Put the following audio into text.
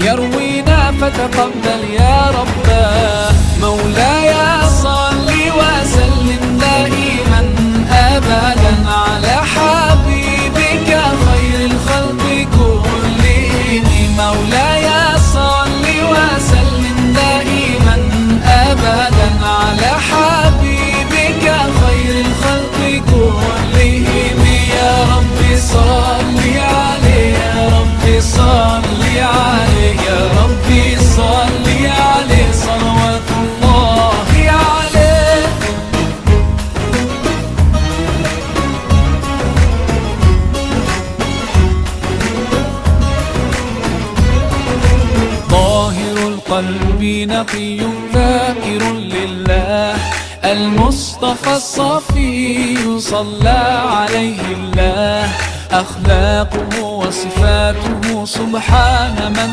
يروينا فتقبل يا رباه. مولاي صل وسلم دائما أبدا على حبيبك خير الخلق كلهم. مولاي صل وسلم دائما أبدا على حبيبك خير الخلق كلهم. يا رب صل عليه، يا رب صل عليه، يا ربي صل عليه صلوات الله عليه. طاهر القلب نقي ذاكر لله، المصطفى الصفي صلى عليه الله. أخلاقه وصفاته سبحان من